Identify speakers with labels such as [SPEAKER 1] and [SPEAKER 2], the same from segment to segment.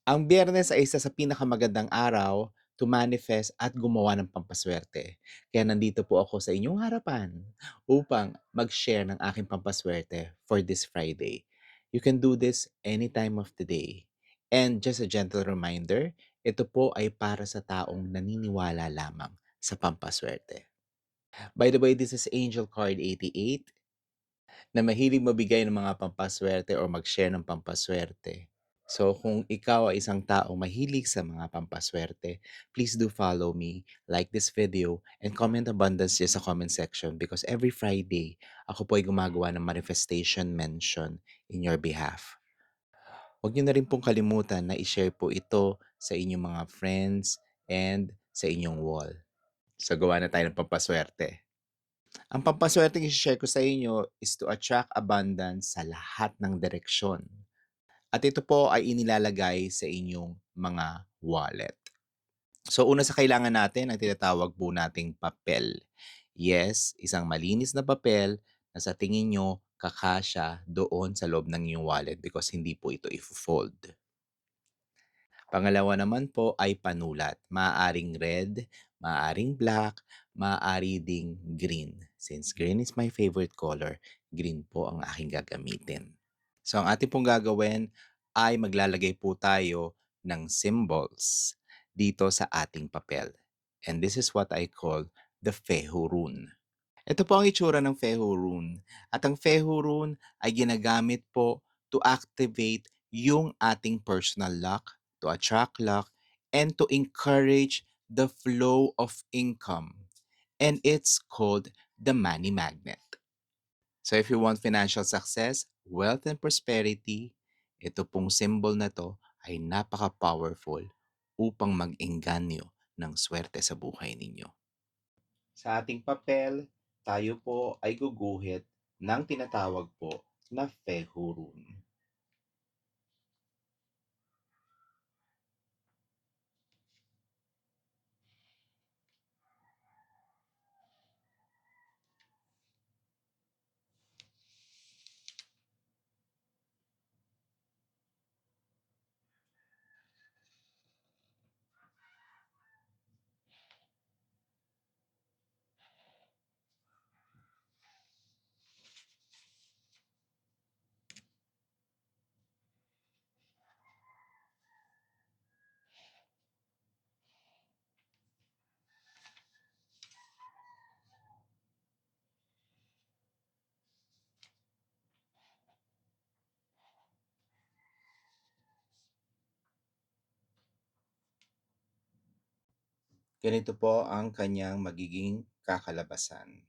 [SPEAKER 1] Ang Biyernes ay isa sa pinakamagandang araw to manifest at gumawa ng pampaswerte. Kaya nandito po ako sa inyong harapan upang mag-share ng aking pampaswerte for this Friday. You can do this any time of the day. And just a gentle reminder, ito po ay para sa taong naniniwala lamang sa pampaswerte. By the way, this is Angel Card 88 na mahilig mabigay ng mga pampaswerte or mag-share ng pampaswerte. So kung ikaw ay isang taong mahilig sa mga pampaswerte, please do follow me, like this video, and comment abundance dyan sa comment section because every Friday, ako po ay gumagawa ng manifestation mention in your behalf. Huwag niyo na rin pong kalimutan na i-share po ito sa inyong mga friends and sa inyong wall. So gawa na tayo ng pampaswerte. Ang pampaswerte i share ko sa inyo is to attract abundance sa lahat ng direksyon. At ito po ay inilalagay sa inyong mga wallet. So una sa kailangan natin ang tinatawag po nating papel. Yes, isang malinis na papel na sa tingin nyo kakasya doon sa loob ng inyong wallet because hindi po ito i-fold. Pangalawa naman po ay panulat. Maaaring red, maaaring black, maaari ding green. Since green is my favorite color, green po ang aking gagamitin. So ang ating pong gagawin ay maglalagay po tayo ng symbols dito sa ating papel. And this is what I call the Fehu rune. Ito po ang itsura ng Fehu rune. At ang Fehu rune ay ginagamit po to activate yung ating personal luck, to attract luck, and to encourage the flow of income. And it's called the money magnet. So if you want financial success, wealth, and prosperity, ito pong symbol na to ay napaka-powerful upang mag-engganyo ng swerte sa buhay ninyo. Sa ating papel, tayo po ay guguhit ng tinatawag po na Fehurun. Ganito po ang kanyang magiging kakalabasan.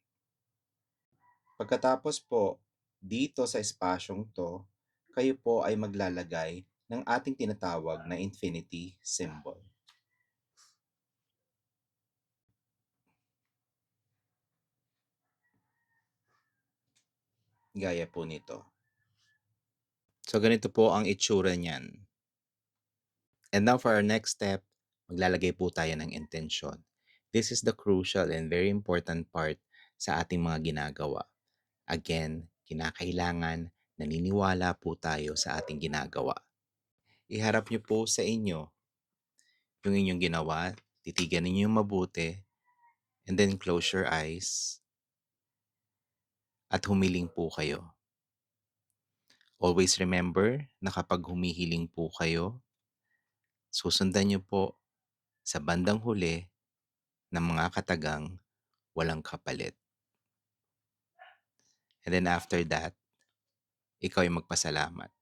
[SPEAKER 1] Pagkatapos po, dito sa espasyong to, kayo po ay maglalagay ng ating tinatawag na infinity symbol. Gaya po nito. So ganito po ang itsura niyan. And now for our next step, maglalagay po tayo ng intensyon. This is the crucial and very important part sa ating mga ginagawa. Again, kinakailangan naniniwala po tayo sa ating ginagawa. Iharap niyo po sa inyo yung inyong ginawa, titigan ninyo mabuti, and then close your eyes at humiling po kayo. Always remember na kapag humihiling po kayo, susundan niyo po sa bandang huli ng mga katagang walang kapalit. And then after that, ikaw ay magpasalamat.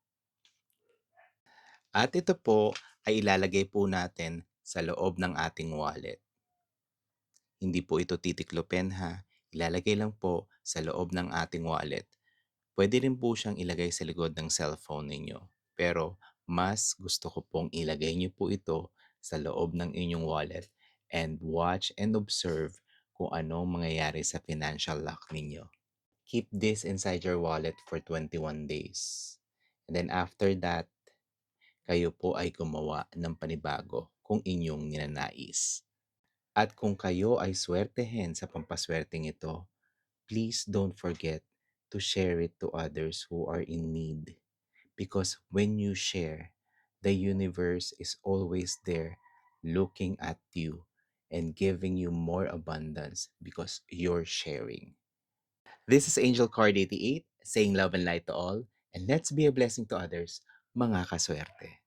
[SPEAKER 1] At ito po ay ilalagay po natin sa loob ng ating wallet. Hindi po ito titiklopin ha. Ilalagay lang po sa loob ng ating wallet. Pwede rin po siyang ilagay sa likod ng cellphone ninyo. Pero mas gusto ko pong ilagay niyo po ito sa loob ng inyong wallet and watch and observe kung anong mangyayari sa financial luck ninyo. Keep this inside your wallet for 21 days. And then after that, kayo po ay gumawa ng panibago kung inyong ninanais. At kung kayo ay swertehin sa pampaswerteng ito, please don't forget to share it to others who are in need. Because when you share, the universe is always there looking at you and giving you more abundance because you're sharing. This is Angel Card 88 saying love and light to all, and let's be a blessing to others, mga kaswerte.